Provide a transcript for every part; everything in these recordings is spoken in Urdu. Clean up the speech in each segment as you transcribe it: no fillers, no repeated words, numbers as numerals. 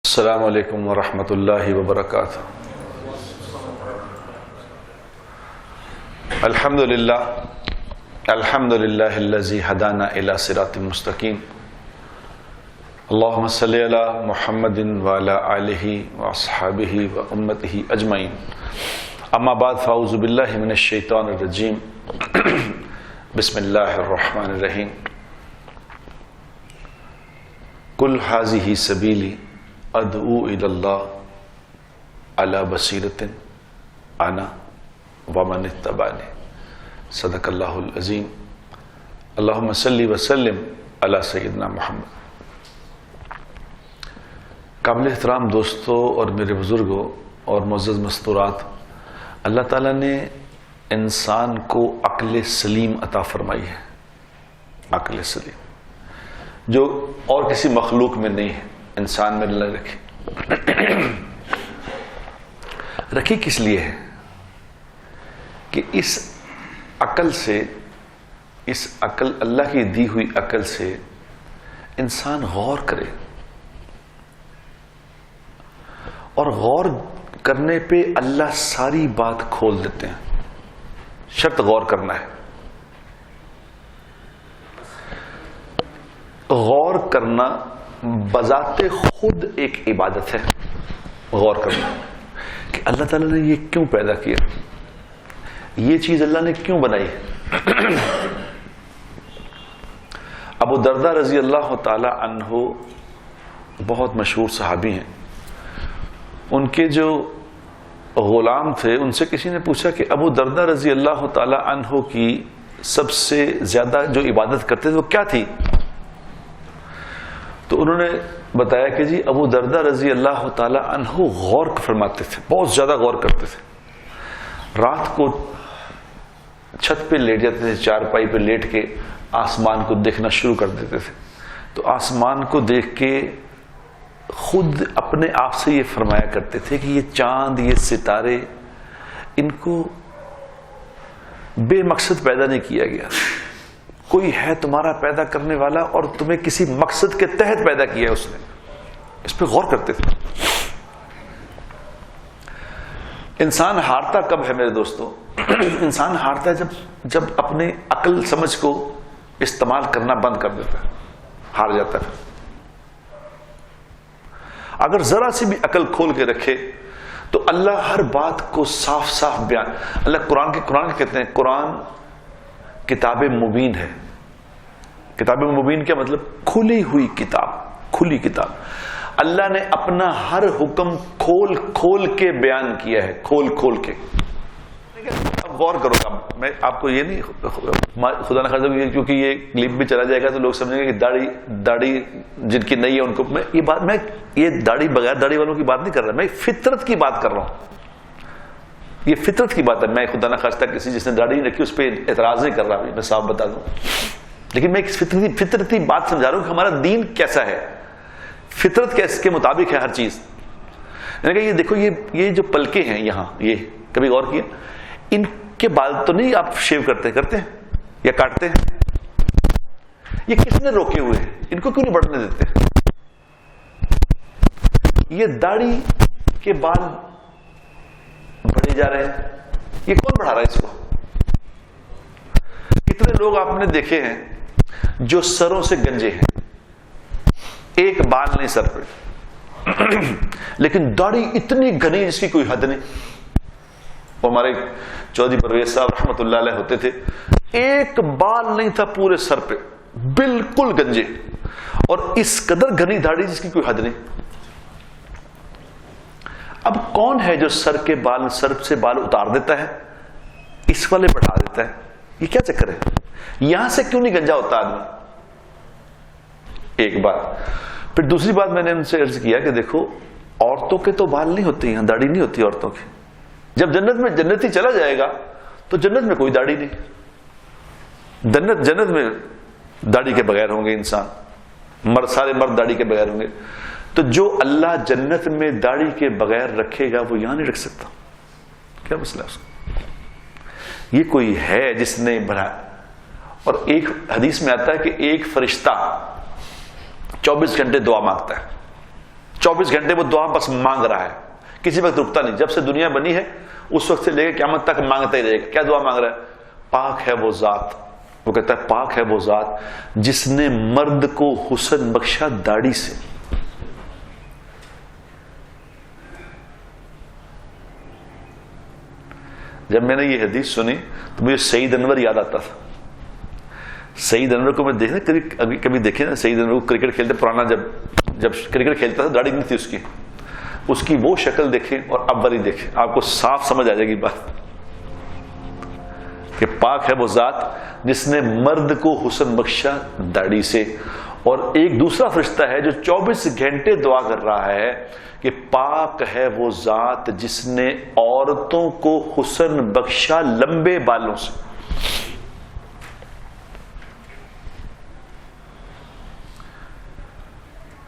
السلام علیکم ورحمۃ اللہ وبرکاتہ۔ الحمد للہ الذی ہدانا الی صراط مستقیم، اللہم صلی علی محمد وعلی آلہ واصحابہ وامتہ اجمعین، اما بعد فاعوذ باللہ من الشیطان الرجیم، بسم اللہ الرحمن الرحیم۔ قل ھذہ سبیلی ادعو الی اللہ علی بصیرۃ انا ومن اتبعنی، صدق اللہ العظیم۔ اللہم صلی وسلم علی سیدنا محمد۔ قابل احترام دوستو اور میرے بزرگوں اور معزز مستورات، اللہ تعالیٰ نے انسان کو عقل سلیم عطا فرمائی ہے، عقل سلیم جو اور کسی مخلوق میں نہیں ہے، انسان میں اللہ رکھی کس لیے ہے کہ اس عقل سے، اس عقل اللہ کی دی ہوئی عقل سے انسان غور کرے، اور غور کرنے پہ اللہ ساری بات کھول دیتے ہیں۔ شرط غور کرنا ہے، غور کرنا بذات خود ایک عبادت ہے۔ غور کرنا کہ اللہ تعالیٰ نے یہ کیوں پیدا کیا، یہ چیز اللہ نے کیوں بنائی۔ ابو درداء رضی اللہ تعالی عنہ بہت مشہور صحابی ہیں، ان کے جو غلام تھے ان سے کسی نے پوچھا کہ ابو درداء رضی اللہ تعالی عنہ کی سب سے زیادہ جو عبادت کرتے تھے وہ کیا تھی؟ تو انہوں نے بتایا کہ جی ابو درداء رضی اللہ تعالی عنہ غور فرماتے تھے، بہت زیادہ غور کرتے تھے۔ رات کو چھت پہ لیٹ جاتے تھے، چارپائی پہ لیٹ کے آسمان کو دیکھنا شروع کر دیتے تھے، تو آسمان کو دیکھ کے خود اپنے آپ سے یہ فرمایا کرتے تھے کہ یہ چاند، یہ ستارے، ان کو بے مقصد پیدا نہیں کیا گیا، کوئی ہے تمہارا پیدا کرنے والا اور تمہیں کسی مقصد کے تحت پیدا کیا ہے اس نے۔ اس پہ غور کرتے تھے۔ انسان ہارتا کب ہے میرے دوستو؟ انسان ہارتا ہے جب اپنے عقل سمجھ کو استعمال کرنا بند کر دیتا ہے، ہار جاتا ہے۔ اگر ذرا سی بھی عقل کھول کے رکھے تو اللہ ہر بات کو صاف صاف بیان، اللہ قرآن کے کہتے ہیں قرآن کتاب مبین ہے۔ کتاب مبین کیا مطلب؟ کھلی ہوئی کتاب، کھلی کتاب۔ اللہ نے اپنا ہر حکم کھول کھول کے بیان کیا ہے، کھول کھول کے۔ اب غور کرو گا، میں آپ کو یہ نہیں، خدا نہ خاصہ کیونکہ یہ کلپ بھی چلا جائے گا تو لوگ سمجھیں گے کہ داڑھی جن کی نہیں ہے ان کو، میں یہ داڑھی بغیر داڑھی والوں کی بات نہیں کر رہا، میں فطرت کی بات کر رہا ہوں۔ یہ فطرت کی بات ہے، میں خدا نہ خواستہ کسی جس نے داڑھی نہیں رکھی اس پہ اعتراض نہیں کر رہا، میں صاف بتا دوں، لیکن میں ایک فطرتی بات سمجھا رہا ہوں کہ ہمارا دین کیسا ہے، فطرت کیسے کے مطابق ہے ہر چیز۔ یعنی کہ یہ دیکھو، یہ جو پلکیں ہیں یہاں، یہ کبھی غور کیا، ان کے بال تو نہیں آپ شیو کرتے ہیں یا کاٹتے ہیں؟ یہ کس نے روکے ہوئے ہیں؟ ان کو کیوں نہیں بڑھنے دیتے؟ یہ داڑھی کے بال بڑھے جا رہے ہیں، یہ کون بڑھا رہا ہے اس کو؟ کتنے لوگ آپ نے دیکھے ہیں جو سروں سے گنجے ہیں، ایک بال نہیں سر پہ، لیکن داڑھی اتنی گھنی جس کی کوئی حد نہیں۔ وہ ہمارے چودھری پرویز صاحب رحمۃ اللہ علیہ ہوتے تھے، ایک بال نہیں تھا پورے سر پہ، بالکل گنجے، اور اس قدر گھنی داڑھی جس کی کوئی حد نہیں۔ اب کون ہے جو سر سے بال اتار دیتا ہے، اس والے بڑھا دیتا ہے؟ یہ کیا چکر ہے؟ یہاں سے کیوں نہیں گنجا ہوتا آدمی؟ ایک بات۔ پھر دوسری بات میں نے ان سے عرض کیا کہ دیکھو، عورتوں کے تو بال نہیں ہوتے، یہاں داڑھی نہیں ہوتی عورتوں کی۔ جب جنت میں جنتی چلا جائے گا تو جنت میں کوئی داڑھی نہیں، جنت میں داڑھی کے بغیر ہوں گے انسان، سارے مرد داڑھی کے بغیر ہوں گے۔ تو جو اللہ جنت میں داڑھی کے بغیر رکھے گا وہ یہاں نہیں رکھ سکتا، کیا مسئلہ ہے اس کا؟ یہ کوئی ہے جس نے بنایا۔ اور ایک حدیث میں آتا ہے کہ ایک فرشتہ 24 گھنٹے دعا مانگتا ہے، 24 گھنٹے وہ دعا بس مانگ رہا ہے, کسی وقت رکتا نہیں. جب سے دنیا بنی ہے اس وقت سے لے کے قیامت تک مانگتا ہی رہے گا. کیا دعا مانگ رہا ہے؟ پاک ہے وہ ذات, وہ کہتا ہے پاک ہے وہ ذات جس نے مرد کو حسن بخشا داڑھی سے. جب میں نے یہ حدیث سنی تو مجھے سعید انور یاد آتا تھا. سعید انور کو میں دیکھنا کبھی دیکھے نا, سعید انور کو کرکٹ کھیلتے پرانا, جب کرکٹ کھیلتا تھا داڑھی نہیں تھی اس کی وہ شکل دیکھیں اور اب والی دیکھیں, آپ کو صاف سمجھ آ جائے گی بات کہ پاک ہے وہ ذات جس نے مرد کو حسن بخشا داڑھی سے. اور ایک دوسرا فرشتہ ہے جو 24 گھنٹے دعا کر رہا ہے کہ پاک ہے وہ ذات جس نے عورتوں کو حسن بخشا لمبے بالوں سے.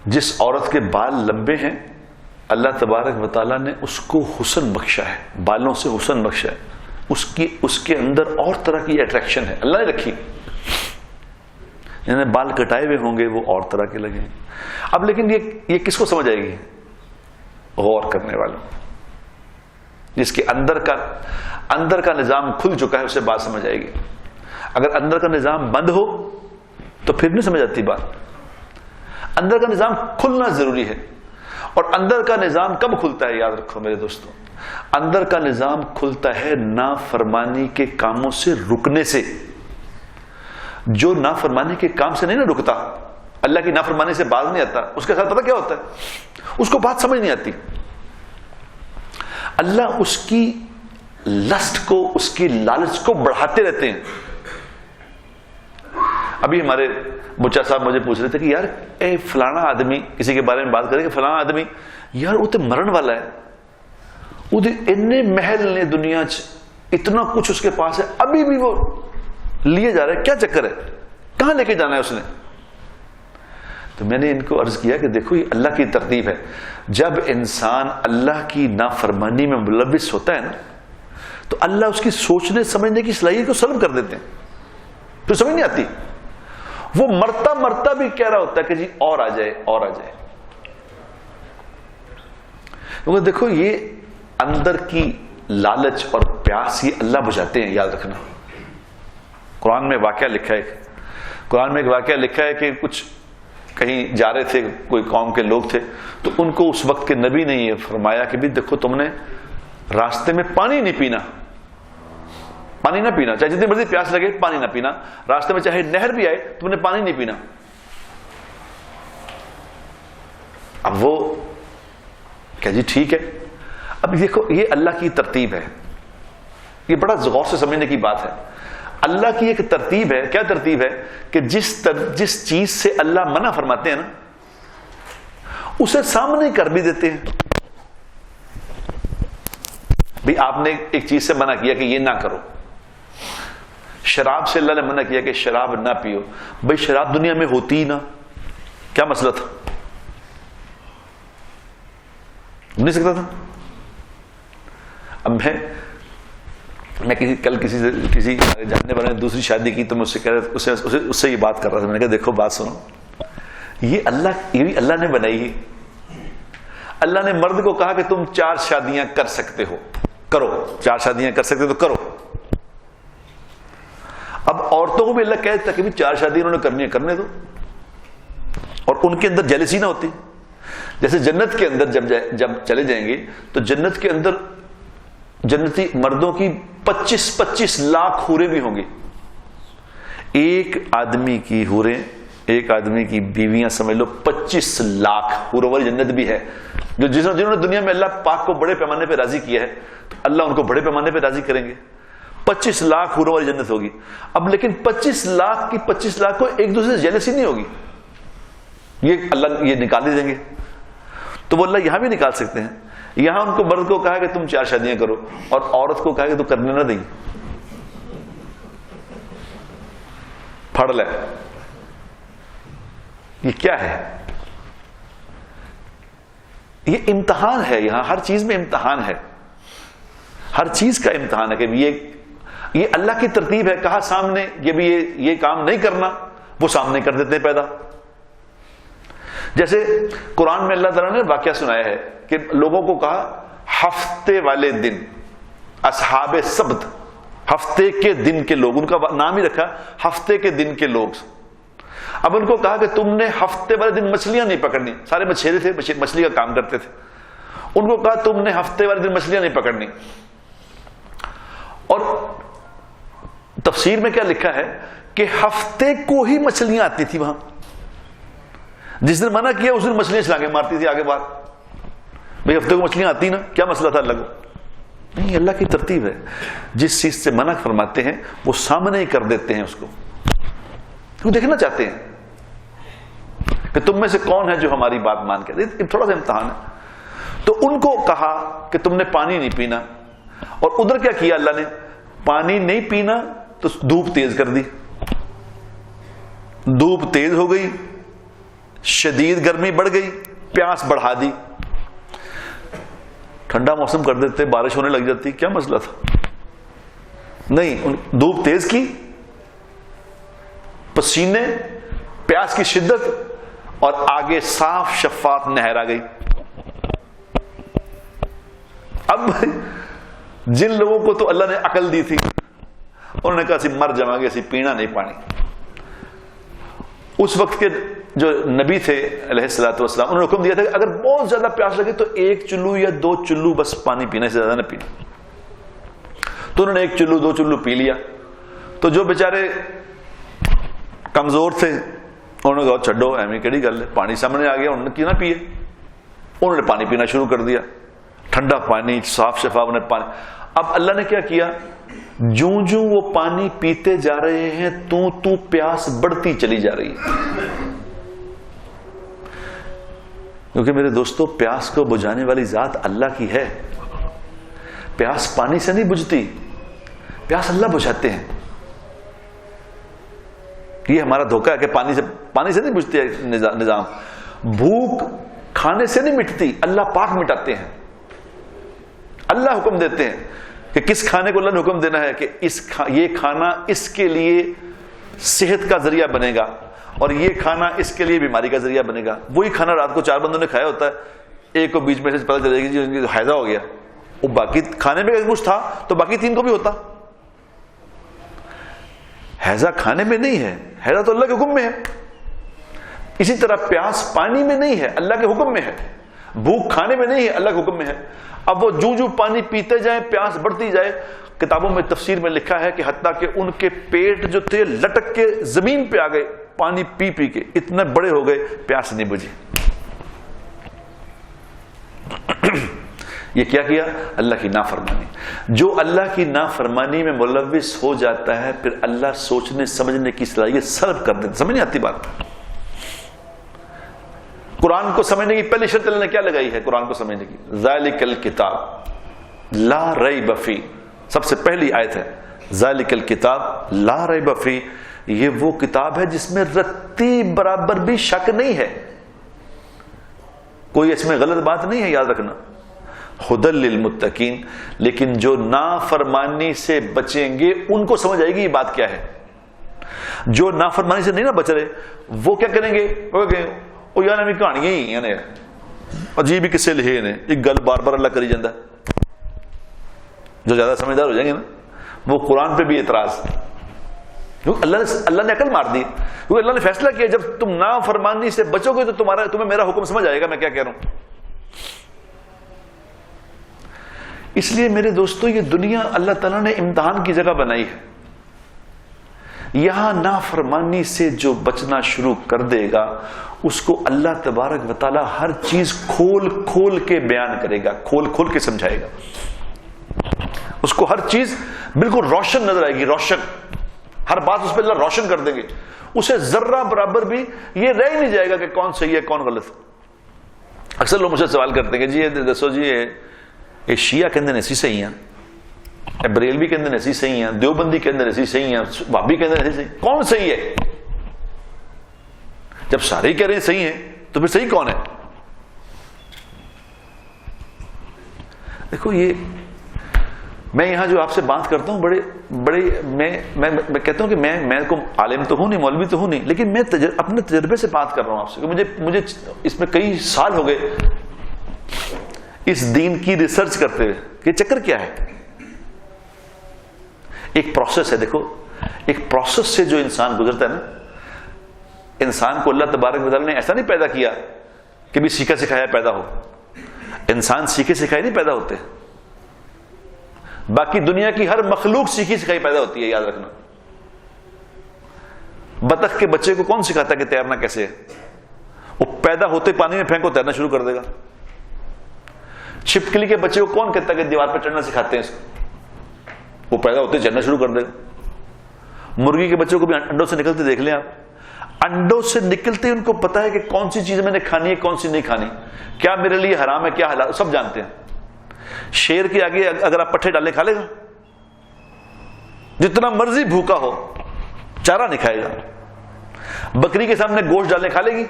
جس عورت کے بال لمبے ہیں اللہ تبارک و تعالیٰ نے اس کو حسن بخشا ہے, بالوں سے حسن بخشا ہے. اس کے اندر اور طرح کی اٹریکشن ہے اللہ نے رکھی. جنہیں بال کٹائے ہوئے ہوں گے وہ اور طرح کے لگیں. اب لیکن یہ کس کو سمجھ آئے گی؟ غور کرنے والوں. جس کے اندر کا نظام کھل چکا ہے اسے بات سمجھ آئے گی. اگر اندر کا نظام بند ہو تو پھر نہیں سمجھ آتی بات. اندر کا نظام کھلنا ضروری ہے. اور اندر کا نظام کب کھلتا ہے؟ یاد رکھو میرے دوستوں, اندر کا نظام کھلتا ہے نافرمانی کے کاموں سے رکنے سے. جو نافرمانی کے کام سے نہیں نہ رکتا, اللہ کی نافرمانی سے باز نہیں آتا, اس کے ساتھ پتہ کیا ہوتا ہے؟ اس کو بات سمجھ نہیں آتی. اللہ اس کی لسٹ کو, اس کی لالچ کو بڑھاتے رہتے ہیں. ابھی ہمارے بچہ صاحب مجھے پوچھ رہے تھے کہ یار اے فلانا آدمی, کسی کے بارے میں بات کریں کہ فلانا آدمی یار وہ تو مرن والا ہے, وہ اتنے محل نے دنیا اتنا کچھ اس کے پاس ہے, ابھی بھی وہ لیے جا رہا ہے, کیا چکر ہے, کہاں لے کے جانا ہے اس نے؟ تو میں نے ان کو عرض کیا کہ دیکھو یہ اللہ کی ترتیب ہے. جب انسان اللہ کی نافرمانی میں ملوث ہوتا ہے نا تو اللہ اس کی سوچنے سمجھنے کی صلاحیت کو سلب کر دیتے ہیں, تو سمجھ نہیں آتی. وہ مرتا مرتا بھی کہہ رہا ہوتا ہے کہ جی اور آ جائے اور آ جائے. کیونکہ دیکھو یہ اندر کی لالچ اور پیاس یہ اللہ بجھاتے ہیں, یاد رکھنا. قرآن میں واقعہ لکھا ہے, قرآن میں ایک واقعہ لکھا ہے کہ کچھ کہیں جا رہے تھے, کوئی قوم کے لوگ تھے, تو ان کو اس وقت کے نبی نے یہ فرمایا کہ بھی دیکھو تم نے راستے میں پانی نہیں پینا, پانی نہ پینا, چاہے جتنی مرضی پیاس لگے پانی نہ پینا. راستے میں چاہے نہر بھی آئے تم نے پانی نہیں پینا. اب وہ کہ جی ٹھیک ہے. اب دیکھو یہ اللہ کی ترتیب ہے, یہ بڑا غور سے سمجھنے کی بات ہے. اللہ کی ایک ترتیب ہے. کیا ترتیب ہے؟ کہ جس چیز سے اللہ منع فرماتے ہیں نا اسے سامنے کر بھی دیتے ہیں. بھی آپ نے ایک چیز سے منع کیا کہ یہ نہ کرو. شراب سے اللہ نے منع کیا کہ شراب نہ پیو. بھائی شراب دنیا میں ہوتی ہی نہ, کیا مسئلہ تھا؟ نہیں سکتا تھا. اب میں کسی جاننے والے نے دوسری شادی کی تو میں اس سے کہہ رہا, اس سے یہ بات کر رہا تھا. میں نے کہا دیکھو بات سنو, یہ اللہ نے بنائی ہے. اللہ نے مرد کو کہا کہ تم 4 شادیاں کر سکتے ہو, کرو. 4 شادیاں کر سکتے تو کرو. اب عورتوں کو بھی اللہ کہتا کہ 4 شادی انہوں نے کرنی ہے, کرنے دو. اور ان کے اندر جیلسی نہ ہوتی. جیسے جنت کے اندر جب چلے جائیں گے تو جنت کے اندر جنتی مردوں کی 25 لاکھ حوریں بھی ہوں گی. ایک آدمی کی حوریں, ایک آدمی کی بیویاں سمجھ لو 25 لاکھ حوروں والی جنت بھی ہے. جنہوں نے دنیا میں اللہ پاک کو بڑے پیمانے پہ راضی کیا ہے تو اللہ ان کو بڑے پیمانے پہ راضی کریں گے. 25 لاکھ حوروں والی جنت ہوگی. اب لیکن 25 لاکھ کو ایک دوسرے سے جیلسی نہیں ہوگی. یہ اللہ یہ نکال ہی دیں گے. تو وہ اللہ یہاں بھی نکال سکتے ہیں. یہاں ان کو مرد کو کہا کہ تم 4 شادیاں کرو اور عورت کو کہا کہ تو کرنے نہ دیں, پھڑ لے. یہ کیا ہے؟ یہ امتحان ہے. یہاں ہر چیز میں امتحان ہے, ہر چیز کا امتحان ہے کہ یہ اللہ کی ترتیب ہے. کہا سامنے یہ بھی یہ کام نہیں کرنا, وہ سامنے کر دیتے ہیں پیدا. جیسے قرآن میں اللہ تعالیٰ نے واقعہ سنایا ہے کہ لوگوں کو کہا ہفتے والے دن، اصحاب سبت، ہفتے کے دن کے لوگ، ان کا نام ہی رکھا ہفتے کے دن کے لوگ. اب ان کو کہا کہ تم نے ہفتے والے دن مچھلیاں نہیں پکڑنی. سارے مچھیرے تھے، مچھلی کا کام کرتے تھے. ان کو کہا تم نے ہفتے والے دن مچھلیاں نہیں پکڑنی. اور تفسیر میں کیا لکھا ہے کہ ہفتے کو ہی مچھلیاں آتی تھی وہاں. جس دن منع کیا اس دن مچھلیاں چھلانگے مارتی تھی آگے بات. بھئی ہفتے کو مچھلیاں آتی نا، کیا مسئلہ تھا اللہ کو؟ نہیں، اللہ کی ترتیب ہے. جس چیز سے منع فرماتے ہیں وہ سامنے ہی کر دیتے ہیں اس کو. وہ دیکھنا چاہتے ہیں کہ تم میں سے کون ہے جو ہماری بات مان کے. تھوڑا سا امتحان ہے. تو ان کو کہا کہ تم نے پانی نہیں پینا، اور ادھر کیا کیا اللہ نے؟ پانی نہیں پینا تو دھوپ تیز کر دی. دھوپ تیز ہو گئی، شدید گرمی بڑھ گئی، پیاس بڑھا دی. ٹھنڈا موسم کر دیتے، بارش ہونے لگ جاتی، کیا مسئلہ تھا؟ نہیں، دھوپ تیز کی، پسینے، پیاس کی شدت، اور آگے صاف شفاف نہر آ گئی. اب جن لوگوں کو تو اللہ نے عقل دی تھی انہوں نے کہا اسی مر جاواں گے، اسی پینا نہیں پانی. اس وقت کے جو نبی تھے علیہ الصلوۃ والسلام، انہوں نے حکم دیا تھا کہ اگر بہت زیادہ پیاس لگے تو 1 چلو یا 2 چلو بس پانی پینے سے زیادہ نہ پینا. تو انہوں نے 1 چلو 2 چلو پی لیا. تو جو بیچارے کمزور تھے انہوں نے کہا چھڈو ایویں کیڑی گل ہے، پانی سامنے آ گیا، انہوں نے کیوں نہ پیے. انہوں نے پانی پینا شروع کر دیا، ٹھنڈا پانی، صاف شفاف پانی. اب اللہ نے کیا کیا؟ جوں جوں وہ پانی پیتے جا رہے ہیں تو پیاس بڑھتی چلی جا رہی ہے. کیونکہ میرے دوستو، پیاس کو بجھانے والی ذات اللہ کی ہے. پیاس پانی سے نہیں بجھتی، پیاس اللہ بجھاتے ہیں. یہ ہمارا دھوکہ ہے کہ پانی سے نہیں بجھتی ہے نظام. بھوک کھانے سے نہیں مٹتی، اللہ پاک مٹاتے ہیں. اللہ حکم دیتے ہیں کہ کس کھانے کو اللہ نے حکم دینا ہے کہ یہ کھانا اس کے لیے صحت کا ذریعہ بنے گا، اور یہ کھانا اس کے لیے بیماری کا ذریعہ بنے گا. وہی کھانا رات کو 4 بندوں نے کھایا ہوتا ہے، ایک کو بیچ میں سے پتہ چلے گی جی حیضہ ہو گیا. وہ باقی کھانے میں اگر کچھ تھا تو باقی 3 کو بھی ہوتا. حیضہ کھانے میں نہیں ہے، حیضہ تو اللہ کے حکم میں ہے. اسی طرح پیاس پانی میں نہیں ہے، اللہ کے حکم میں ہے. بھوک کھانے میں نہیں ہے، اللہ کے حکم میں ہے. اب وہ جو پانی پیتے جائیں پیاس بڑھتی جائے. کتابوں میں تفسیر میں لکھا ہے کہ حتیٰ کہ ان کے پیٹ جو تھے لٹک کے زمین پہ آ گئے، پانی پی پی کے اتنے بڑے ہو گئے، پیاس نہیں بجھی. یہ کیا کیا؟ اللہ کی نافرمانی. جو اللہ کی نافرمانی میں ملوث ہو جاتا ہے پھر اللہ سوچنے سمجھنے کی صلاحیت سلب کر دیتا. سمجھ نہیں آتی بات؟ قرآن کو سمجھنے کی پہلی شرط اللہ نے کیا لگائی ہے؟ قرآن کو سمجھنے کی ذالک الکتاب لا ریب فی. سب سے پہلی آیت ہے ذالک الکتاب لا ریب فی. یہ وہ کتاب ہے جس میں رتی برابر بھی شک نہیں ہے، کوئی اس میں غلط بات نہیں ہے، یاد رکھنا. ہدی للمتقین. لیکن جو نافرمانی سے بچیں گے ان کو سمجھ آئے گی یہ بات کیا ہے. جو نافرمانی سے نہیں نہ بچ رہے وہ کیا کریں گے؟ وہ کہیں وہ یار نویں کہانیاں ہی ہیں، عجیب ہی قصے لکھے نے، ایک گل بار بار اللہ کری جاندہ. جو زیادہ سمجھدار ہو جائیں گے نا وہ قرآن پہ بھی اعتراض. کیونکہ اللہ نے عقل مار دی. کیونکہ اللہ نے فیصلہ کیا جب تم نافرمانی سے بچو گے تو تمہیں میرا حکم سمجھ آئے گا میں کیا کہہ رہا ہوں. اس لیے میرے دوستو یہ دنیا اللہ تعالیٰ نے امتحان کی جگہ بنائی ہے. یہاں نافرمانی سے جو بچنا شروع کر دے گا اس کو اللہ تبارک و تعالیٰ ہر چیز کھول کھول کے بیان کرے گا، کھول کھول کے سمجھائے گا. اس کو ہر چیز بالکل روشن نظر آئے گی، روشن. ہر بات اس پہ اللہ روشن کر دیں گے. اسے ذرہ برابر بھی یہ رہ ہی نہیں جائے گا کہ کون صحیح ہے کون غلط. اکثر لوگ مجھ سے سوال کرتے ہیں کہ جی دسو جی یہ شیعہ کے اندر ایسی صحیح ہیں، بریلوی کے اندر ایسی صحیح ہیں، دیوبندی کے اندر ایسی صحیح ہیں، وہابی کے اندر ایسی صحیح، کون صحیح ہے؟ جب سارے ہی کہہ رہے ہیں صحیح ہیں تو پھر صحیح کون ہے؟ دیکھو یہ میں یہاں جو آپ سے بات کرتا ہوں بڑے میں کہتا ہوں کہ میں کو عالم تو ہوں نہیں، مولوی تو ہوں نہیں، لیکن میں اپنے تجربے سے بات کر رہا ہوں آپ سے. مجھے اس میں کئی سال ہو گئے اس دین کی ریسرچ کرتے ہوئے کہ چکر کیا ہے. ایک پروسیس ہے. دیکھو ایک پروسیس سے جو انسان گزرتا ہے نا، انسان کو اللہ تبارک و تعالیٰ نے ایسا نہیں پیدا کیا کہ بھی سیکھا سکھایا پیدا ہو. انسان سیکھے سکھائے نہیں پیدا ہوتے. باقی دنیا کی ہر مخلوق سیکھی سکھائی پیدا ہوتی ہے، یاد رکھنا. بطخ کے بچے کو کون سکھاتا ہے کہ تیرنا کیسے ہے؟ وہ پیدا ہوتے پانی میں پھینکو تیرنا شروع کر دے گا. چھپکلی کے بچے کو کون کہتا ہے کہ دیوار پہ چڑھنا سکھاتے ہیں اس کو؟ وہ پیدا ہوتے چڑھنا شروع کر دے گا. مرغی کے بچوں کو بھی انڈوں سے نکلتے دیکھ لیں آپ. انڈوں سے نکلتے ان کو پتا ہے کہ کون سی چیز میں نے کھانی ہے کون سی نہیں کھانی، کیا میرے لیے حرام ہے کیا حلال، سب جانتے ہیں. شیر کے آگے اگر آپ پٹھے ڈالیں کھا لے گا، جتنا مرضی بھوکا ہو چارہ نہیں کھائے گا. بکری کے سامنے گوشت ڈالنے کھا لے گی؟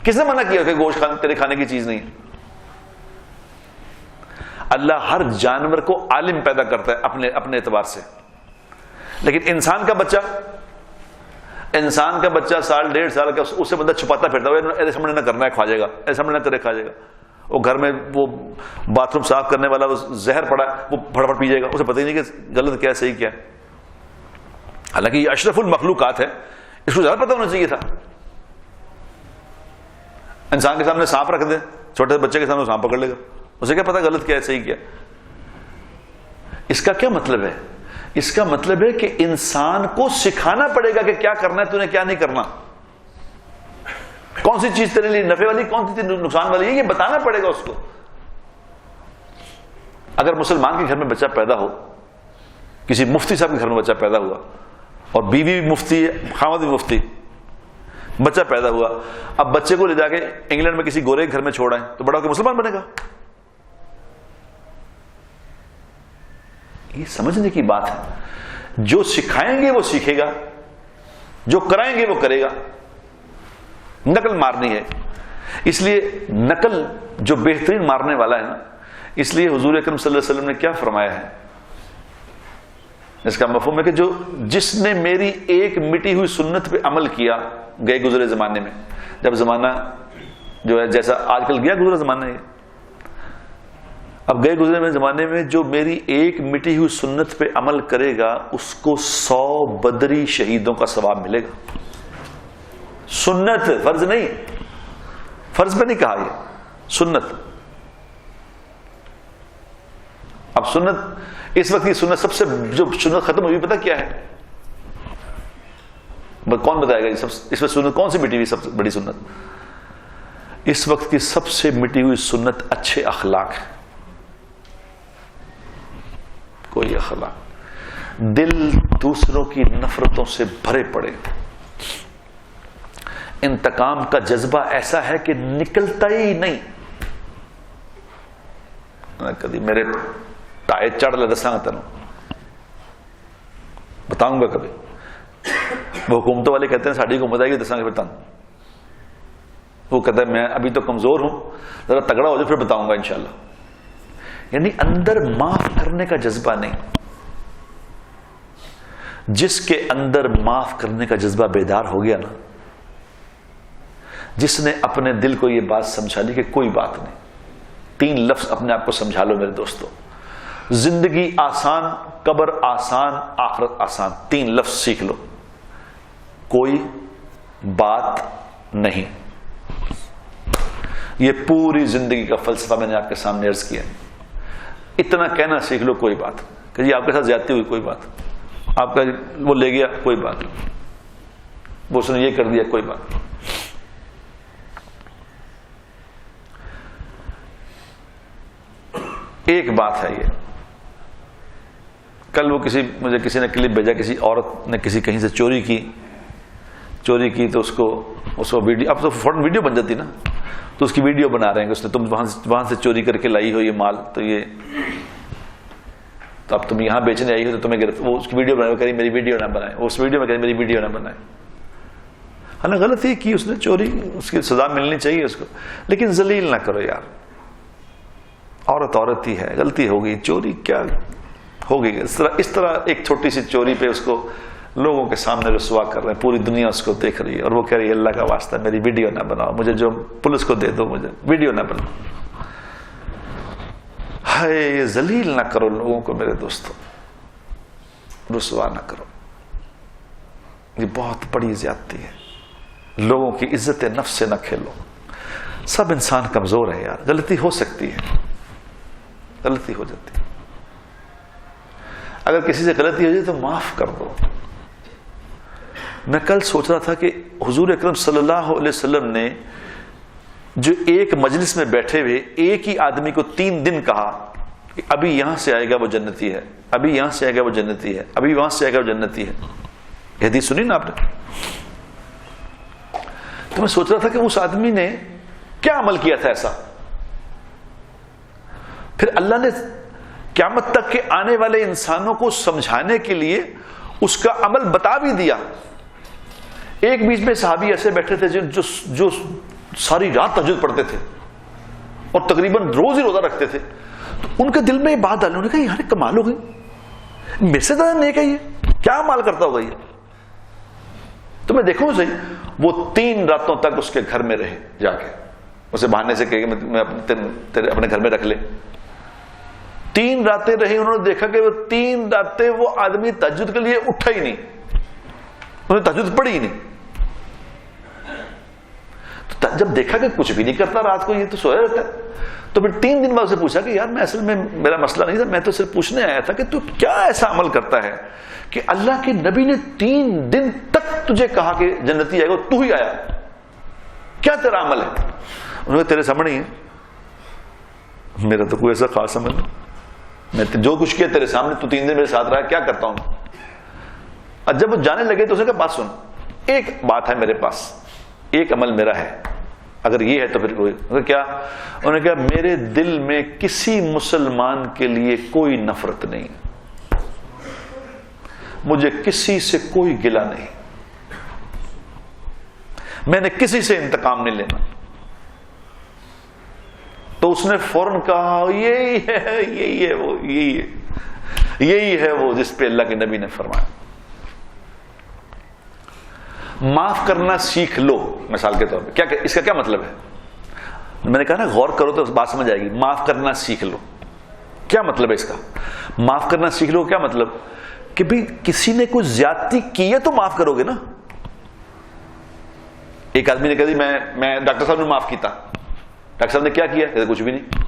کس نے منع کیا کہ گوشت تیرے کھانے کی چیز نہیں ہے؟ اللہ ہر جانور کو عالم پیدا کرتا ہے اپنے اعتبار سے. لیکن انسان کا بچہ سال ڈیڑھ سال کا، اس سے بندہ چھپاتا پھرتا ہے، ایسے سامنے نہ کرنا ہے کھا جائے گا، ایسے سامنے نہ کرے کھا جائے گا. وہ گھر میں وہ باتھ روم صاف کرنے والا وہ زہر پڑا وہ پھڑ پی جائے گا، اسے پتہ ہی نہیں کہ غلط کیا ہے صحیح کیا ہے. حالانکہ یہ اشرف المخلوقات ہے، اس کو زیادہ پتہ ہونا چاہیے تھا. انسان کے سامنے سانپ رکھ دیں، چھوٹے سے بچے کے سامنے سانپ پکڑ لے گا، اسے کیا پتا غلط کیا ہے صحیح کیا. اس کا کیا مطلب ہے؟ اس کا مطلب ہے کہ انسان کو سکھانا پڑے گا کہ کیا کرنا ہے، تو نے کیا نہیں کرنا، کون سی چیز تیرے لیے نفع والی کون سی نقصان والی ہے، یہ بتانا پڑے گا اس کو. اگر مسلمان کے گھر میں بچہ پیدا ہو، کسی مفتی صاحب کے گھر میں بچہ پیدا ہوا اور بیوی بھی مفتی خاوند بھی مفتی، بچہ پیدا ہوا، اب بچے کو لے جا کے انگلینڈ میں کسی گورے کے گھر میں چھوڑیں تو بڑا ہو کے مسلمان بنے گا؟ یہ سمجھنے کی بات ہے. جو سکھائیں گے وہ سیکھے گا، جو کرائیں گے وہ کرے گا. نقل مارنی ہے، اس لیے نقل جو بہترین مارنے والا ہے نا، اس لیے حضور اکرم صلی اللہ علیہ وسلم نے کیا فرمایا ہے؟ اس کا مفہوم ہے کہ جس نے میری ایک مٹی ہوئی سنت پہ عمل کیا گئے گزرے زمانے میں، جب زمانہ جو ہے جیسا آج کل گیا گزرا زمانہ ہے، اب گئے گزرے میں زمانے میں جو میری ایک مٹی ہوئی سنت پہ عمل کرے گا اس کو 100 بدری شہیدوں کا ثواب ملے گا. سنت، فرض نہیں، فرض پہ نہیں کہا، یہ سنت. اب سنت اس وقت کی سنت سب سے جو سنت ختم ہوئی پتہ کیا ہے؟ کون بتائے گا؟ اس وقت سنت کون سی مٹی ہوئی سب سے بڑی سنت؟ اس وقت کی سب سے مٹی ہوئی سنت اچھے اخلاق ہے. کوئی اخلاق، دل دوسروں کی نفرتوں سے بھرے پڑے، انتقام کا جذبہ ایسا ہے کہ نکلتا ہی نہیں. کبھی میرے ٹائر چڑھ لے دساں تنوں بتاؤں گا کبھی. وہ حکومتوں والے کہتے ہیں ساڑی حکومت آئے گی دساں گے پھر تن. وہ کہتا ہے میں ابھی تو کمزور ہوں، ذرا تگڑا ہو جائے پھر بتاؤں گا انشاءاللہ. یعنی اندر معاف کرنے کا جذبہ نہیں. جس کے اندر معاف کرنے کا جذبہ بیدار ہو گیا نا، جس نے اپنے دل کو یہ بات سمجھا لی کہ کوئی بات نہیں، 3 لفظ اپنے آپ کو سمجھا لو میرے دوستو، زندگی آسان، قبر آسان، آخرت آسان. 3 لفظ سیکھ لو، کوئی بات نہیں. یہ پوری زندگی کا فلسفہ میں نے آپ کے سامنے عرض کیا. اتنا کہنا سیکھ لو، کوئی بات کہ جی آپ کے ساتھ زیادتی ہوئی، کوئی بات، آپ کا وہ لے گیا، کوئی بات، وہ اس نے یہ کر دیا، کوئی بات. ایک بات ہے یہ، کل وہ مجھے کسی نے کلپ بھیجا، کسی عورت نے کہیں سے چوری کی تو اس کو ویڈیو، اب تو فوراً ویڈیو بن جاتی نا، تو اس کی ویڈیو بنا رہے ہیں کہ اس نے تم وہاں سے چوری کر کے لائی ہو یہ مال، تو اب تم یہاں بیچنے آئی ہو تو تمہیں وہ اس کی ویڈیو بنائے، وہ کہیں میری ویڈیو نہ بنائے، اس ویڈیو میں کہیں میری ویڈیو نہ بنائے. حالانکہ غلط ہی کی اس نے چوری، اس کی سزا ملنی چاہیے اس کو، لیکن ذلیل نہ کرو یار. عورت ہی ہے، غلطی ہو گئی، چوری کیا ہو گئی. اس طرح ایک چھوٹی سی چوری پہ اس کو لوگوں کے سامنے رسوا کر رہے ہیں, پوری دنیا اس کو دیکھ رہی ہے, اور وہ کہہ رہی ہے اللہ کا واسطہ میری ویڈیو نہ بناؤ, مجھے جو پولیس کو دے دو, مجھے ویڈیو نہ بناؤ. ہائے ذلیل نہ کرو لوگوں کو میرے دوستوں, رسوا نہ کرو, یہ بہت بڑی زیادتی ہے. لوگوں کی عزت نفس سے نہ کھیلو. سب انسان کمزور ہے یار, غلطی ہو سکتی ہے, غلطی ہو جاتی ہے. اگر کسی سے غلطی ہو جائے تو معاف کر دو. میں کل سوچ رہا تھا کہ حضور اکرم صلی اللہ علیہ وسلم نے جو ایک مجلس میں بیٹھے ہوئے ایک ہی آدمی کو 3 دن کہا کہ ابھی یہاں سے آئے گا وہ جنتی ہے, ابھی یہاں سے آئے گا وہ جنتی ہے, ابھی وہاں سے آئے گا وہ جنتی ہے. یہ حدیث سنی نا آپ نے؟ تو میں سوچ رہا تھا کہ اس آدمی نے کیا عمل کیا تھا ایسا. پھر اللہ نے قیامت تک کے آنے والے انسانوں کو سمجھانے کے لیے اس کا عمل بتا بھی دیا. ایک بیچ میں صحابی ایسے بیٹھے تھے جو ساری رات تہجد پڑھتے تھے اور تقریباً روز ہی روزہ رکھتے تھے. تو ان کے دل میں یہ بات ڈالی, انہوں نے کہا یار کمال ہو گئی, میرے سے زیادہ نیک ہے یہ, کیا مال کرتا ہوگا یہ. تو میں دیکھوں صحیح, وہ 3 راتوں تک اس کے گھر میں رہے, جا کے اسے بہانے سے کہ میں اپنے گھر میں رکھ لے. 3 راتیں رہی, انہوں نے دیکھا کہ وہ 3 راتیں وہ آدمی تہجد کے لیے اٹھا ہی نہیں, انہوں نے تہجد پڑھی ہی نہیں. تو جب دیکھا کہ کچھ بھی نہیں کرتا رات کو, یہ تو سویا رہتا ہے, تو پھر 3 دن بعد اسے پوچھا کہ یار میں اصل میں میرا مسئلہ نہیں تھا, میں تو صرف پوچھنے آیا تھا کہ تو کیا ایسا عمل کرتا ہے کہ اللہ کے نبی نے 3 دن تک تجھے کہا کہ جنتی آئے گا, تو ہی آیا, کیا تیرا عمل ہے؟ انہوں نے تیرے سامنے ہی ہے, میرا تو کوئی ایسا خاص عمل نہیں, میں جو کچھ کیا تیرے سامنے, تو 3 دن میرے ساتھ رہا, کیا کرتا ہوں. اور جب وہ جانے لگے تو اسے کہا بات سن, ایک بات ہے میرے پاس, ایک عمل میرا ہے, اگر یہ ہے تو پھر کیا؟ انہوں نے کہا میرے دل میں کسی مسلمان کے لیے کوئی نفرت نہیں, مجھے کسی سے کوئی گلہ نہیں, میں نے کسی سے انتقام نہیں لینا. تو اس نے فوراً کہا یہی ہے وہ جس پہ اللہ کے نبی نے فرمایا معاف کرنا سیکھ لو. مثال کے طور پہ کیا اس کا کیا مطلب ہے؟ میں نے کہا نا غور کرو تو بات سمجھ آئے گی. معاف کرنا سیکھ لو, کیا مطلب ہے اس کا؟ معاف کرنا سیکھ لو کیا مطلب کہ بھی کسی نے کوئی زیادتی کی ہے تو معاف کرو گے نا. ایک آدمی نے کہا جی میں ڈاکٹر صاحب نے معاف کیا, ڈاکٹر صاحب نے کیا کیا؟ کہتے کچھ بھی نہیں,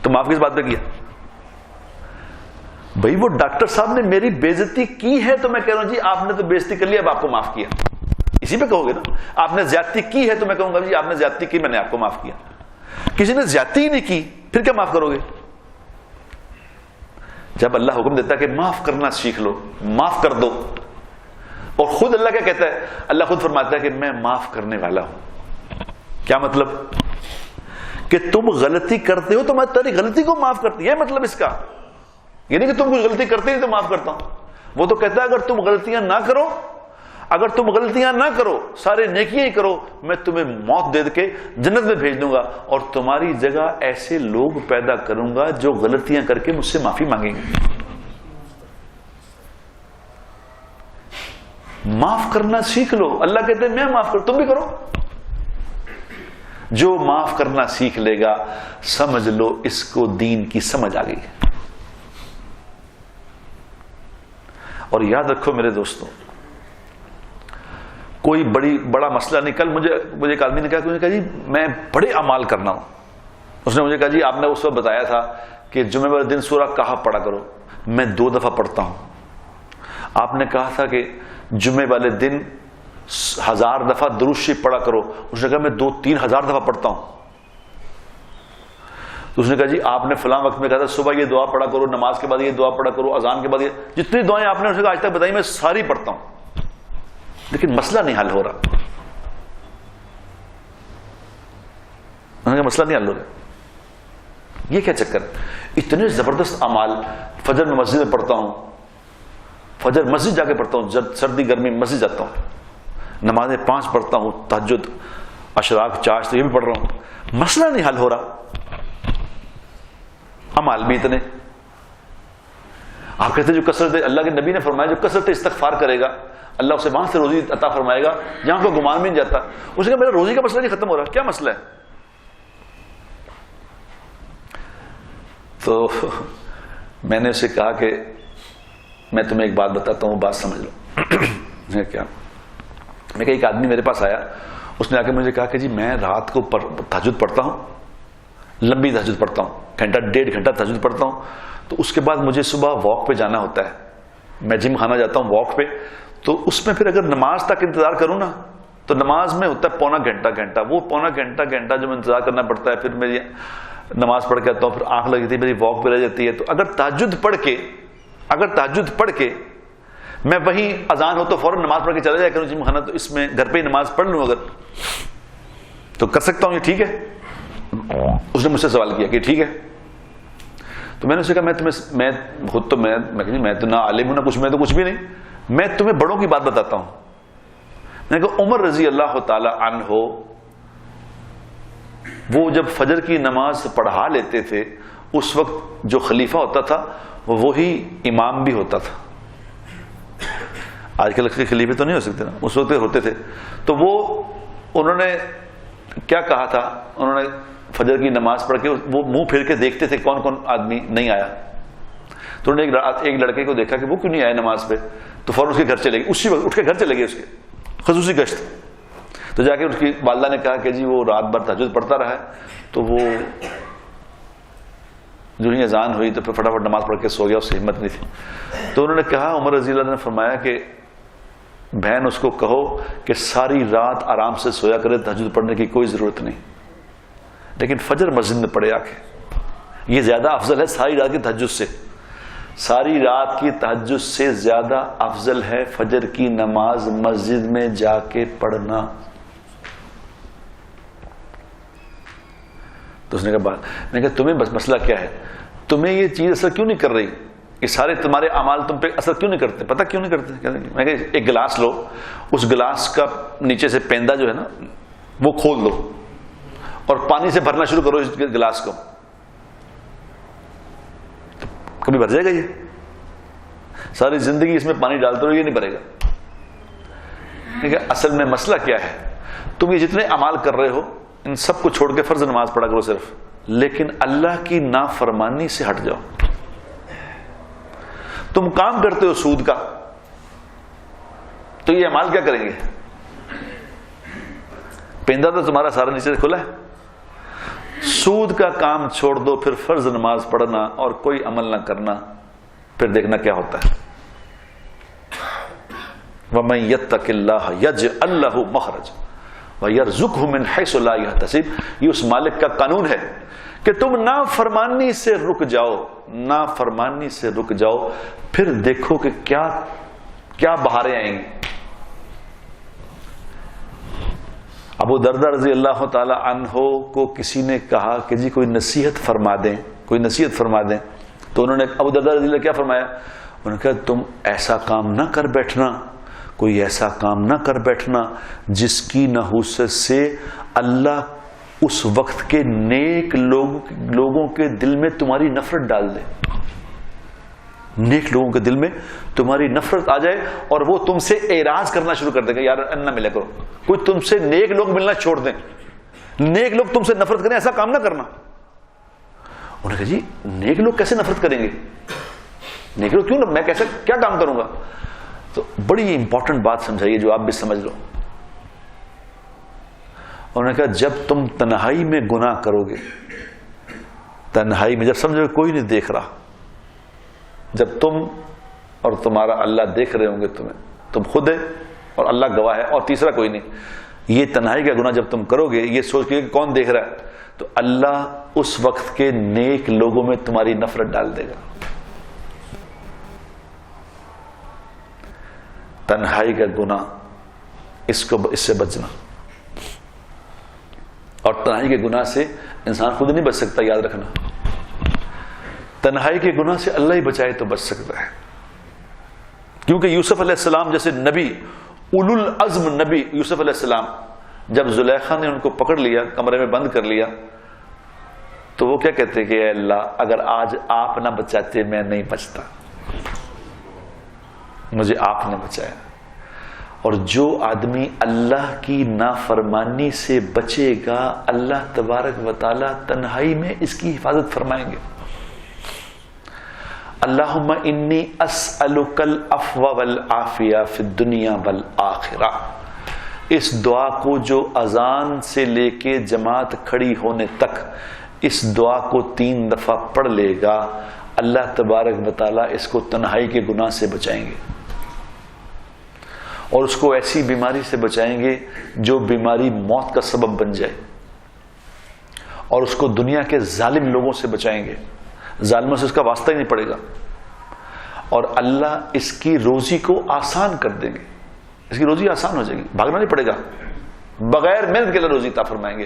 تو معاف کس بات پہ کیا؟ بھائی وہ ڈاکٹر صاحب نے میری بے عزتی کی ہے تو میں کہہ رہا ہوں جی آپ نے تو بے عزتی کر لیا, اب آپ کو معاف کیا, اسی پہ کہو گے نا. آپ نے زیادتی کی ہے تو میں کہوں گا جی آپ نے زیادتی کی, میں نے آپ کو معاف کیا. کسی نے زیادتی ہی نہیں کی پھر کیا معاف کرو گے؟ جب اللہ حکم دیتا ہے کہ معاف کرنا سیکھ لو, معاف کر دو, اور خود اللہ کیا کہتا ہے؟ اللہ خود فرماتا ہے کہ میں معاف کرنے والا ہوں. کیا مطلب؟ کہ تم غلطی کرتے ہو تو میں تیری غلطی کو معاف کرتی ہے, مطلب اس کا یہ نہیں کہ تم کچھ غلطی کرتے نہیں تو معاف کرتا ہوں. وہ تو کہتا ہے اگر تم غلطیاں نہ کرو, اگر تم غلطیاں نہ کرو, سارے نیکیاں ہی کرو, میں تمہیں موت دے کے جنت میں بھیج دوں گا, اور تمہاری جگہ ایسے لوگ پیدا کروں گا جو غلطیاں کر کے مجھ سے معافی مانگیں گے. معاف کرنا سیکھ لو. اللہ کہتے ہیں میں معاف کروں, تم بھی کرو. جو معاف کرنا سیکھ لے گا سمجھ لو اس کو دین کی سمجھ آ گئی. اور یاد رکھو میرے دوستوں, کوئی بڑا مسئلہ نہیں. کل مجھے ایک آدمی نے کہا جی میں بڑے اعمال کرنا ہوں. اس نے مجھے کہا جی آپ نے اس وقت بتایا تھا کہ جمعے والے دن سورہ کہف پڑھا کرو, میں 2 دفعہ پڑھتا ہوں. آپ نے کہا تھا کہ جمعے والے دن 1000 دفعہ درود شریف پڑھا کرو. اس نے کہا میں 2-3 ہزار دفعہ پڑھتا ہوں. تو اس نے کہا جی آپ نے فلاں وقت میں کہا تھا صبح یہ دعا پڑھا کرو, نماز کے بعد یہ دعا پڑھا کرو, اذان کے بعد یہ جتنی دعائیں آپ نے اس نے آج تک بتائی میں ساری پڑھتا ہوں, لیکن مسئلہ نہیں حل ہو رہا. مسئلہ نہیں حل ہو رہا. یہ کیا چکر ہے؟ اتنے زبردست اعمال, فجر میں مسجد میں پڑھتا ہوں, فجر مسجد جا کے پڑھتا ہوں, سردی گرمی مسجد جاتا ہوں, نمازیں 5 پڑھتا ہوں, تہجد اشراق 4 تو یہ بھی پڑھ رہا ہوں, مسئلہ نہیں حل ہو رہا. اعمال بھی اتنے. آپ کہتے ہیں جو کثرت، اللہ کے نبی نے فرمایا جو کثرت استغفار کرے گا اللہ اسے وہاں سے روزی عطا فرمائے گا جہاں کو گمان بھی نہیں جاتا. اس نے کہا میرا روزی کا مسئلہ نہیں ختم ہو رہا، کیا مسئلہ ہے؟ تو میں نے اسے کہا کہ میں تمہیں ایک بات بتاتا ہوں، بات سمجھ لو. کیا؟ میں کہ ایک آدمی میرے پاس آیا، اس نے آ کے مجھے کہا کہ جی میں رات کو تہجد پڑھتا ہوں، لمبی تہجد پڑھتا ہوں، گھنٹہ 1.5 گھنٹہ تہجد پڑھتا ہوں، تو اس کے بعد مجھے صبح واک پہ جانا ہوتا ہے، میں جم خانہ جاتا ہوں واک پہ، تو اس میں پھر اگر نماز تک انتظار کروں نا تو نماز میں ہوتا ہے پونا گھنٹہ، وہ پونا گھنٹہ جو میں انتظار کرنا پڑتا ہے، پھر میری نماز پڑھ کے آتا ہوں، پھر آنکھ لگی تھی میری واک پہ رہ جاتی ہے. تو اگر تہجد پڑھ کے میں وہیں اذان ہو تو فوراً نماز پڑھ کے چلا جایا کروں جم خانہ، تو اس میں گھر پہ ہی نماز پڑھ لوں اگر تو کر سکتا ہوں، یہ ٹھیک ہے؟ اس نے مجھ سے سوال کیا کہ ٹھیک ہے. تو میں نے اسے کہا میں تو نہ عالم ہوں نہ کچھ، میں تو کچھ بھی نہیں، میں تمہیں بڑوں کی بات بتاتا ہوں. میں نے کہا عمر رضی اللہ تعالی عنہ وہ جب فجر کی نماز پڑھا لیتے تھے اس وقت جو خلیفہ ہوتا تھا وہی امام بھی ہوتا تھا. آج کل کے خلیفے تو نہیں ہو سکتے نا، اس وقت ہوتے تھے. تو انہوں نے کیا کہا تھا، انہوں نے فجر کی نماز پڑھ کے وہ منہ پھیر کے دیکھتے تھے کون کون آدمی نہیں آیا. تو انہوں نے ایک لڑکے کو دیکھا کہ وہ کیوں نہیں آیا نماز پہ، تو فوراً اس کے گھر چلے گئے، اسی وقت اٹھ کے گھر چلے گئے، اس کے خصوصی گشت. تو جا کے اس کی والدہ نے کہا کہ جی وہ رات بھر تہجد پڑھتا رہا ہے، تو وہ جو ہی اذان ہوئی تو پھر فٹافٹ نماز پڑھ کے سو گیا، اس سے ہمت نہیں تھی. تو انہوں نے کہا، عمر رضی اللہ نے فرمایا کہ بہن اس کو کہو کہ ساری رات آرام سے سویا کرے، تہجد پڑھنے کی کوئی ضرورت نہیں، لیکن فجر مسجد میں پڑھے آ کے، یہ زیادہ افضل ہے ساری رات کی تہجد سے. ساری رات کی تہجد سے زیادہ افضل ہے فجر کی نماز مسجد میں جا کے پڑھنا. تو اس نے کہا میں نے کہا تمہیں بس مسئلہ کیا ہے، تمہیں یہ چیز اثر کیوں نہیں کر رہی، یہ سارے تمہارے اعمال تم پہ اثر کیوں نہیں کرتے؟ پتہ کیوں نہیں کرتے؟ میں کہ ایک گلاس لو، اس گلاس کا نیچے سے پیندا جو ہے نا وہ کھول دو اور پانی سے بھرنا شروع کرو اس گلاس کو، کبھی بھر جائے گا؟ یہ ساری زندگی اس میں پانی ڈالتے رہو، یہ نہیں بھرے گا. ٹھیک ہے، اصل میں مسئلہ کیا ہے، تم یہ جتنے اعمال کر رہے ہو ان سب کو چھوڑ کے فرض نماز پڑھا کرو صرف، لیکن اللہ کی نافرمانی سے ہٹ جاؤ. تم کام کرتے ہو سود کا، تو یہ اعمال کیا کریں گے؟ پیندا تو تمہارا سارا نیچے سے کھلا ہے. سود کا کام چھوڑ دو، پھر فرض نماز پڑھنا اور کوئی عمل نہ کرنا، پھر دیکھنا کیا ہوتا ہے. وَمَن يَتَّقِ اللَّهَ يَجْعَل لَّهُ مَخْرَجًا وَيَرْزُقْهُ مِنْ حَيْثُ لَا يَحْتَسِبُ. یہ اس مالک کا قانون ہے کہ تم نافرمانی سے رک جاؤ، نافرمانی سے رک جاؤ، پھر دیکھو کہ کیا بہاریں آئیں گی. ابو درداء رضی اللہ تعالی عنہ کو کسی نے کہا کہ جی کوئی نصیحت فرما دیں، کوئی نصیحت فرما دیں. تو انہوں نے ابو درداء رضی اللہ کیا فرمایا، انہوں نے کہا تم ایسا کام نہ کر بیٹھنا، کوئی ایسا کام نہ کر بیٹھنا جس کی نحوست سے اللہ اس وقت کے نیک لوگوں کے دل میں تمہاری نفرت ڈال دے. نیک لوگوں کے دل میں تمہاری نفرت آ جائے اور وہ تم سے اعراض کرنا شروع کر دے گا، یار نہ ملے کرو. کوئی تم سے نیک لوگ ملنا چھوڑ دیں، نیک لوگ تم سے نفرت کریں، ایسا کام نہ کرنا. انہوں نے کہا جی نیک لوگ کیسے نفرت کریں گے، نیک لوگ کیوں، میں کیسے کیا کام کروں گا؟ تو بڑی امپورٹنٹ بات سمجھائیے جو آپ بھی سمجھ لو. انہوں نے کہا جب تم تنہائی میں گناہ کرو گے، تنہائی میں جب سمجھو کوئی نہیں دیکھ رہا، جب تم اور تمہارا اللہ دیکھ رہے ہوں گے تمہیں، تم خود ہے اور اللہ گواہ ہے اور تیسرا کوئی نہیں، یہ تنہائی کا گناہ جب تم کرو گے یہ سوچ کے کہ کون دیکھ رہا ہے، تو اللہ اس وقت کے نیک لوگوں میں تمہاری نفرت ڈال دے گا. تنہائی کا گناہ اس سے بچنا، اور تنہائی کے گناہ سے انسان خود نہیں بچ سکتا، یاد رکھنا. تنہائی کے گناہ سے اللہ ہی بچائے تو بچ سکتا ہے. کیونکہ یوسف علیہ السلام جیسے نبی، اولو العزم نبی یوسف علیہ السلام، جب زلیخا نے ان کو پکڑ لیا، کمرے میں بند کر لیا، تو وہ کیا کہتے کہ اے اللہ اگر آج آپ نہ بچاتے میں نہیں بچتا. مجھے آپ نے بچایا. اور جو آدمی اللہ کی نافرمانی سے بچے گا اللہ تبارک و تعالی تنہائی میں اس کی حفاظت فرمائیں گے. اللہم انی اسألک العفو والعافیہ فی الدنیا والآخرہ. اس دعا کو جو اذان سے لے کے جماعت کھڑی ہونے تک اس دعا کو 3 دفعہ پڑھ لے گا اللہ تبارک و تعالی اس کو تنہائی کے گناہ سے بچائیں گے اور اس کو ایسی بیماری سے بچائیں گے جو بیماری موت کا سبب بن جائے اور اس کو دنیا کے ظالم لوگوں سے بچائیں گے. ظالموں سے اس کا واسطہ ہی نہیں پڑے گا اور اللہ اس کی روزی کو آسان کر دیں گے. اس کی روزی آسان ہو جائے گی, بھاگنا نہیں پڑے گا, بغیر محنت کے اللہ روزی عطا فرمائیں گے.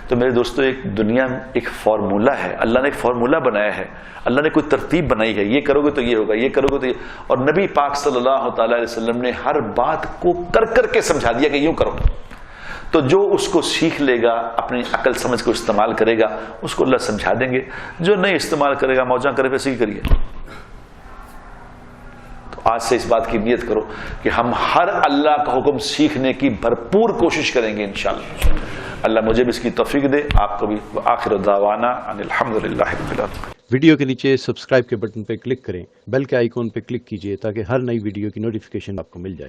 تو میرے دوستو ایک دنیا میں ایک فارمولہ ہے, اللہ نے ایک فارمولہ بنایا ہے, اللہ نے کوئی ترتیب بنائی ہے, یہ کرو گے تو یہ ہوگا, یہ کرو گے تو یہ. اور نبی پاک صلی اللہ تعالی علیہ وسلم نے ہر بات کو کر کر کے سمجھا دیا کہ یوں کرو. تو جو اس کو سیکھ لے گا اپنی عقل سمجھ کو استعمال کرے گا اس کو اللہ سمجھا دیں گے. جو نہیں استعمال کرے گا موجاں کرے پہ سیکھ کریے. تو آج سے اس بات کی نیت کرو کہ ہم ہر اللہ کا حکم سیکھنے کی بھرپور کوشش کریں گے انشاءاللہ. اللہ مجھے بھی اس کی توفیق دے, آپ کو بھی. آخر دعوانا ان الحمدللہ رب العالمین. ویڈیو کے نیچے سبسکرائب کے بٹن پہ کلک کریں, بیل کے آئیکن پہ کلک کیجئے تاکہ ہر نئی ویڈیو کی نوٹیفیکیشن آپ کو مل جائے.